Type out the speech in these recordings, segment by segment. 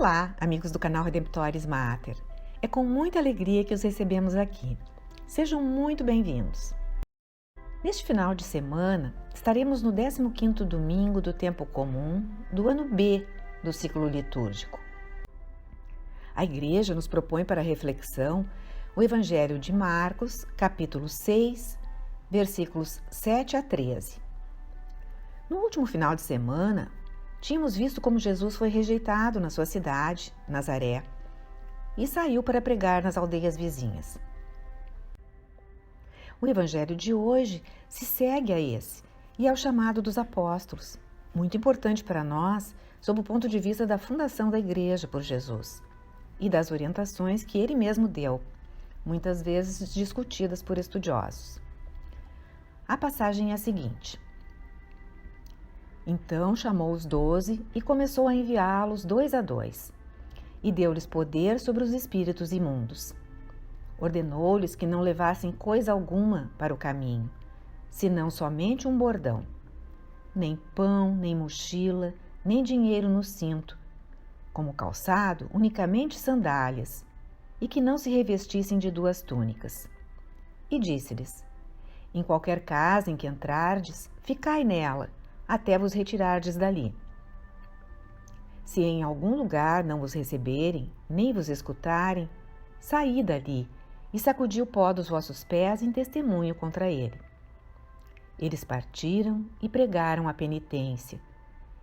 Olá, amigos do canal Redemptoris Mater. É com muita alegria que os recebemos aqui. Sejam muito bem-vindos. Neste final de semana, estaremos no 15º domingo do tempo comum do ano B do ciclo litúrgico. A Igreja nos propõe para reflexão o Evangelho de Marcos, capítulo 6, versículos 7 a 13. No último final de semana, tínhamos visto como Jesus foi rejeitado na sua cidade, Nazaré, e saiu para pregar nas aldeias vizinhas. O Evangelho de hoje se segue a esse e é o chamado dos apóstolos, muito importante para nós sob o ponto de vista da fundação da Igreja por Jesus e das orientações que ele mesmo deu, muitas vezes discutidas por estudiosos. A passagem é a seguinte: Então chamou os 12 e começou a enviá-los 2 a 2, e deu-lhes poder sobre os espíritos imundos. Ordenou-lhes que não levassem coisa alguma para o caminho, senão somente um bordão. Nem pão, nem mochila, nem dinheiro no cinto. Como calçado, unicamente sandálias, e que não se revestissem de 2 túnicas. E disse-lhes: Em qualquer casa em que entrardes, ficai nela, até vos retirardes dali. Se em algum lugar não vos receberem, nem vos escutarem, saí dali e sacudi o pó dos vossos pés em testemunho contra ele. Eles partiram e pregaram a penitência,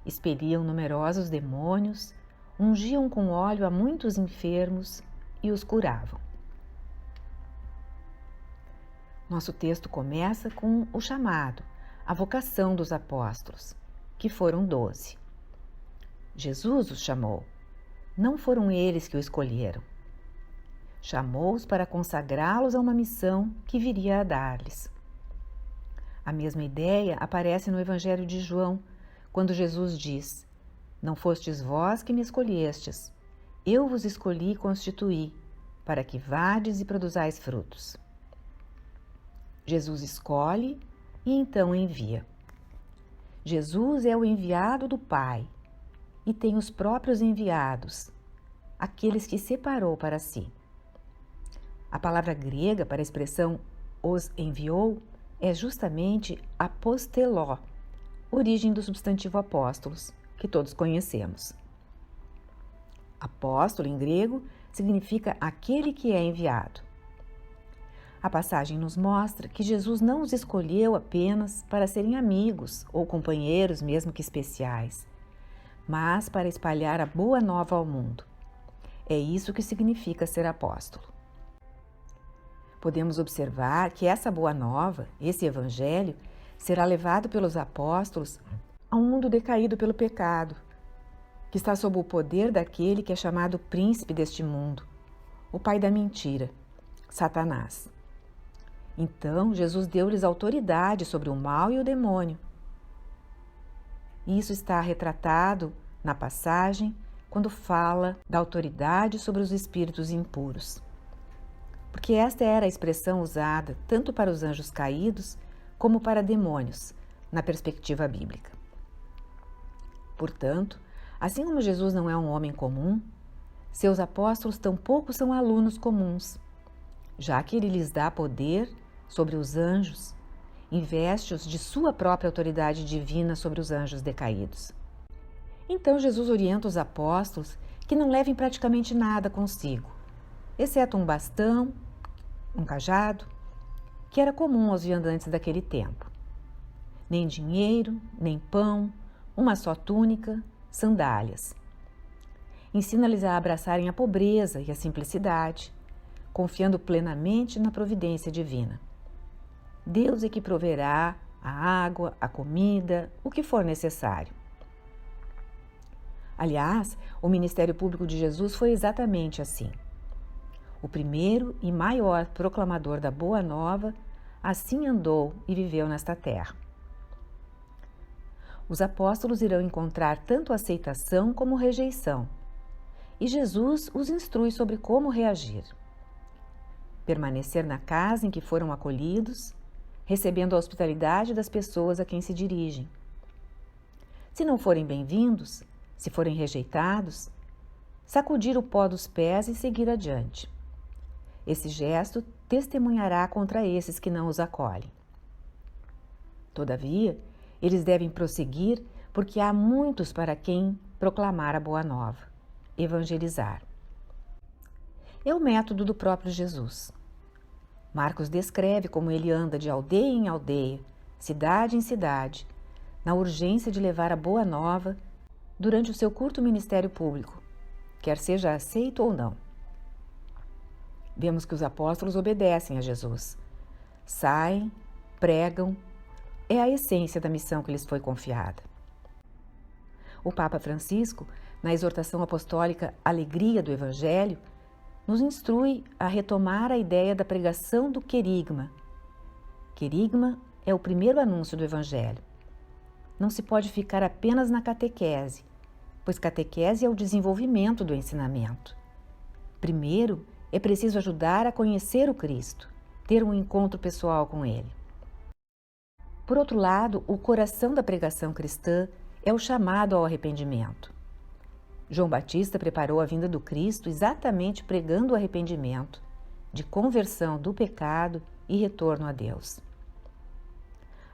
expeliam numerosos demônios, ungiam com óleo a muitos enfermos e os curavam. Nosso texto começa com o chamado, a vocação dos apóstolos, que foram 12. Jesus os chamou. Não foram eles que o escolheram. Chamou-os para consagrá-los a uma missão que viria a dar-lhes. A mesma ideia aparece no Evangelho de João, quando Jesus diz: Não fostes vós que me escolhestes, eu vos escolhi e constituí, para que vades e produzais frutos. Jesus escolhe e então envia. Jesus é o enviado do Pai e tem os próprios enviados, aqueles que separou para si. A palavra grega para a expressão os enviou é justamente aposteló, origem do substantivo apóstolos, que todos conhecemos. Apóstolo em grego significa aquele que é enviado. A passagem nos mostra que Jesus não os escolheu apenas para serem amigos ou companheiros, mesmo que especiais, mas para espalhar a boa nova ao mundo. É isso que significa ser apóstolo. Podemos observar que essa boa nova, esse evangelho, será levado pelos apóstolos a um mundo decaído pelo pecado, que está sob o poder daquele que é chamado príncipe deste mundo, o pai da mentira, Satanás. Então, Jesus deu-lhes autoridade sobre o mal e o demônio. Isso está retratado na passagem quando fala da autoridade sobre os espíritos impuros. Porque esta era a expressão usada tanto para os anjos caídos como para demônios, na perspectiva bíblica. Portanto, assim como Jesus não é um homem comum, seus apóstolos tampouco são alunos comuns, já que ele lhes dá poder sobre os anjos, investe-os de sua própria autoridade divina sobre os anjos decaídos. Então Jesus orienta os apóstolos que não levem praticamente nada consigo, exceto um bastão, um cajado, que era comum aos viandantes daquele tempo. Nem dinheiro, nem pão, uma só túnica, sandálias. Ensina-lhes a abraçarem a pobreza e a simplicidade, confiando plenamente na providência divina. Deus é que proverá a água, a comida, o que for necessário. Aliás, o ministério público de Jesus foi exatamente assim. O primeiro e maior proclamador da Boa Nova assim andou e viveu nesta terra. Os apóstolos irão encontrar tanto aceitação como rejeição, e Jesus os instrui sobre como reagir. Permanecer na casa em que foram acolhidos, recebendo a hospitalidade das pessoas a quem se dirigem. Se não forem bem-vindos, se forem rejeitados, sacudir o pó dos pés e seguir adiante. Esse gesto testemunhará contra esses que não os acolhem. Todavia, eles devem prosseguir porque há muitos para quem proclamar a boa nova, evangelizar. É o método do próprio Jesus. Marcos descreve como ele anda de aldeia em aldeia, cidade em cidade, na urgência de levar a boa nova durante o seu curto ministério público, quer seja aceito ou não. Vemos que os apóstolos obedecem a Jesus. Saem, pregam, é a essência da missão que lhes foi confiada. O Papa Francisco, na exortação apostólica Alegria do Evangelho, nos instrui a retomar a ideia da pregação do querigma. Querigma é o primeiro anúncio do Evangelho. Não se pode ficar apenas na catequese, pois catequese é o desenvolvimento do ensinamento. Primeiro, é preciso ajudar a conhecer o Cristo, ter um encontro pessoal com Ele. Por outro lado, o coração da pregação cristã é o chamado ao arrependimento. João Batista preparou a vinda do Cristo exatamente pregando o arrependimento, de conversão do pecado e retorno a Deus.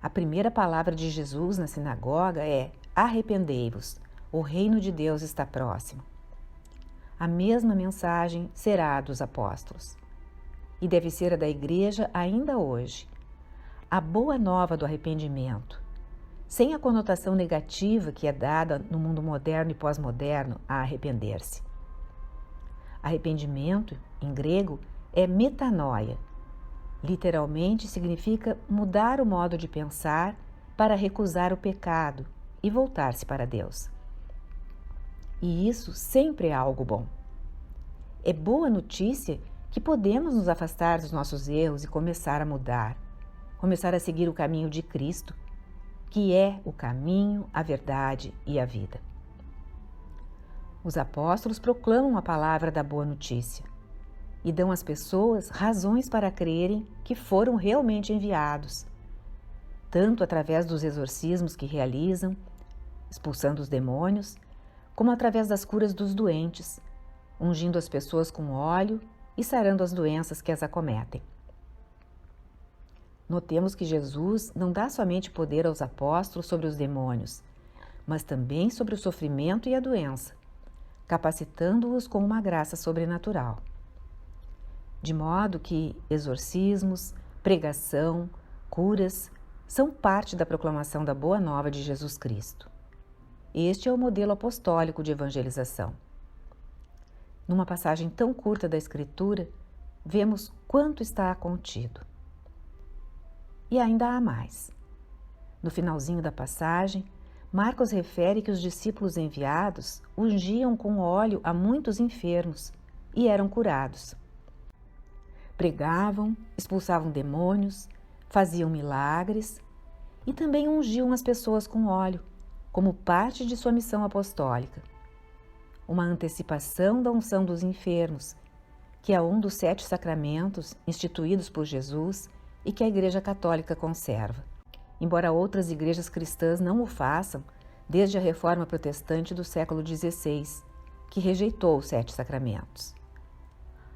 A primeira palavra de Jesus na sinagoga é: arrependei-vos, o reino de Deus está próximo. A mesma mensagem será a dos apóstolos e deve ser a da igreja ainda hoje. A boa nova do arrependimento, sem a conotação negativa que é dada no mundo moderno e pós-moderno a arrepender-se. Arrependimento, em grego, é metanoia. Literalmente significa mudar o modo de pensar para recusar o pecado e voltar-se para Deus. E isso sempre é algo bom. É boa notícia que podemos nos afastar dos nossos erros e começar a mudar, começar a seguir o caminho de Cristo, que é o caminho, a verdade e a vida. Os apóstolos proclamam a palavra da boa notícia e dão às pessoas razões para crerem que foram realmente enviados, tanto através dos exorcismos que realizam, expulsando os demônios, como através das curas dos doentes, ungindo as pessoas com óleo e sarando as doenças que as acometem. Notemos que Jesus não dá somente poder aos apóstolos sobre os demônios, mas também sobre o sofrimento e a doença, capacitando-os com uma graça sobrenatural. De modo que exorcismos, pregação, curas são parte da proclamação da Boa Nova de Jesus Cristo. Este é o modelo apostólico de evangelização. Numa passagem tão curta da Escritura, vemos quanto está contido. E ainda há mais. No finalzinho da passagem, Marcos refere que os discípulos enviados ungiam com óleo a muitos enfermos e eram curados. Pregavam, expulsavam demônios, faziam milagres e também ungiam as pessoas com óleo, como parte de sua missão apostólica. Uma antecipação da unção dos enfermos, que é um dos 7 sacramentos instituídos por Jesus e que a Igreja Católica conserva, embora outras igrejas cristãs não o façam desde a Reforma Protestante do século XVI, que rejeitou os 7 sacramentos.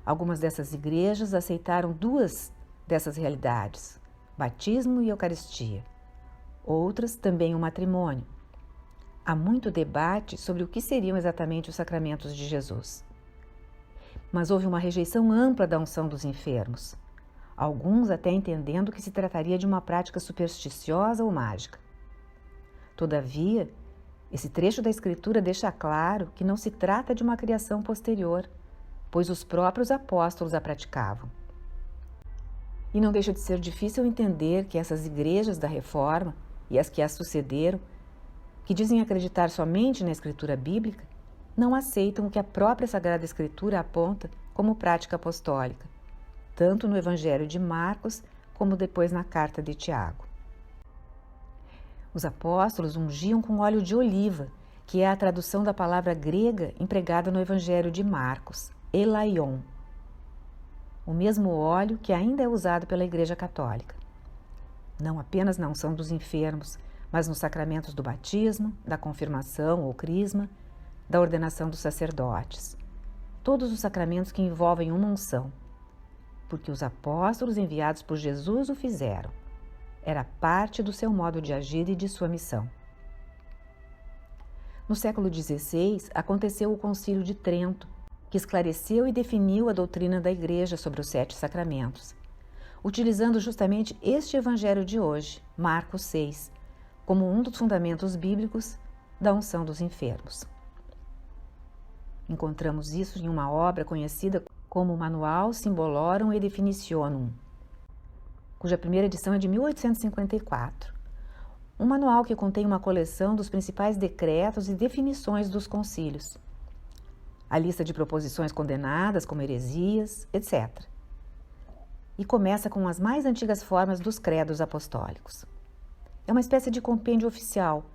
Algumas dessas igrejas aceitaram 2 dessas realidades, batismo e Eucaristia. Outras também o matrimônio. Há muito debate sobre o que seriam exatamente os sacramentos de Jesus. Mas houve uma rejeição ampla da unção dos enfermos, alguns até entendendo que se trataria de uma prática supersticiosa ou mágica. Todavia, esse trecho da Escritura deixa claro que não se trata de uma criação posterior, pois os próprios apóstolos a praticavam. E não deixa de ser difícil entender que essas igrejas da Reforma e as que as sucederam, que dizem acreditar somente na Escritura bíblica, não aceitam o que a própria Sagrada Escritura aponta como prática apostólica, tanto no Evangelho de Marcos como depois na carta de Tiago. Os apóstolos ungiam com óleo de oliva, que é a tradução da palavra grega empregada no Evangelho de Marcos, elaion, o mesmo óleo que ainda é usado pela Igreja Católica, não apenas na unção dos enfermos, mas nos sacramentos do batismo, da confirmação ou crisma, da ordenação dos sacerdotes, todos os sacramentos que envolvem uma unção, porque os apóstolos enviados por Jesus o fizeram. Era parte do seu modo de agir e de sua missão. No século XVI, aconteceu o Concílio de Trento, que esclareceu e definiu a doutrina da Igreja sobre os 7 sacramentos, utilizando justamente este evangelho de hoje, Marcos 6, como um dos fundamentos bíblicos da unção dos enfermos. Encontramos isso em uma obra conhecida como Manual Symbolorum et Definitionum, cuja primeira edição é de 1854. Um manual que contém uma coleção dos principais decretos e definições dos concílios, a lista de proposições condenadas como heresias, etc. E começa com as mais antigas formas dos credos apostólicos. É uma espécie de compêndio oficial,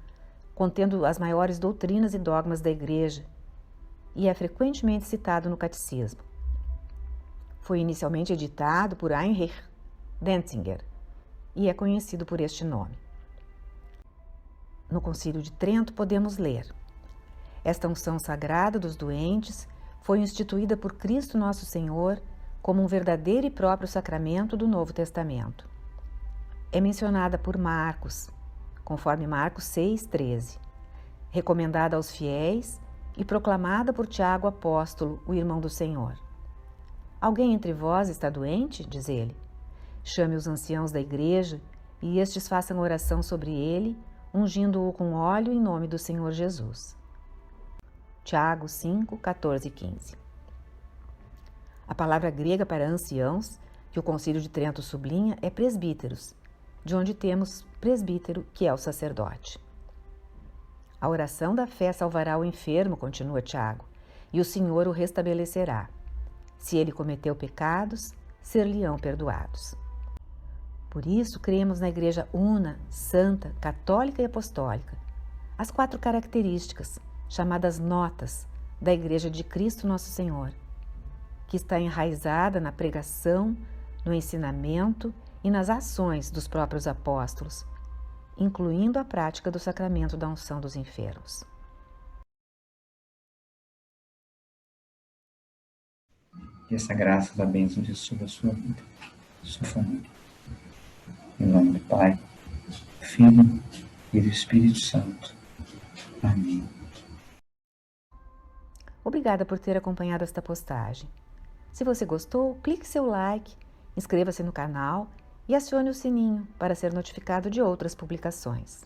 contendo as maiores doutrinas e dogmas da Igreja, e é frequentemente citado no catecismo. Foi inicialmente editado por Heinrich Denzinger e é conhecido por este nome. No Concílio de Trento podemos ler: esta unção sagrada dos doentes foi instituída por Cristo Nosso Senhor como um verdadeiro e próprio sacramento do Novo Testamento. É mencionada por Marcos, conforme Marcos 6,13, recomendada aos fiéis e proclamada por Tiago apóstolo, o irmão do Senhor. Alguém entre vós está doente? Diz ele. Chame os anciãos da igreja e estes façam oração sobre ele, ungindo-o com óleo em nome do Senhor Jesus. Tiago 5, 14 e 15. A palavra grega para anciãos, que o Concílio de Trento sublinha, é presbíteros, de onde temos presbítero, que é o sacerdote. A oração da fé salvará o enfermo, continua Tiago, e o Senhor o restabelecerá. Se ele cometeu pecados, ser-lhe-ão perdoados. Por isso, cremos na Igreja una, santa, católica e apostólica, as 4 características, chamadas notas, da Igreja de Cristo Nosso Senhor, que está enraizada na pregação, no ensinamento e nas ações dos próprios apóstolos, incluindo a prática do sacramento da unção dos enfermos. Que essa graça da bênção de sobre a sua vida, sua família. Em nome do Pai, do Filho e do Espírito Santo. Amém. Obrigada por ter acompanhado esta postagem. Se você gostou, clique seu like, inscreva-se no canal e acione o sininho para ser notificado de outras publicações.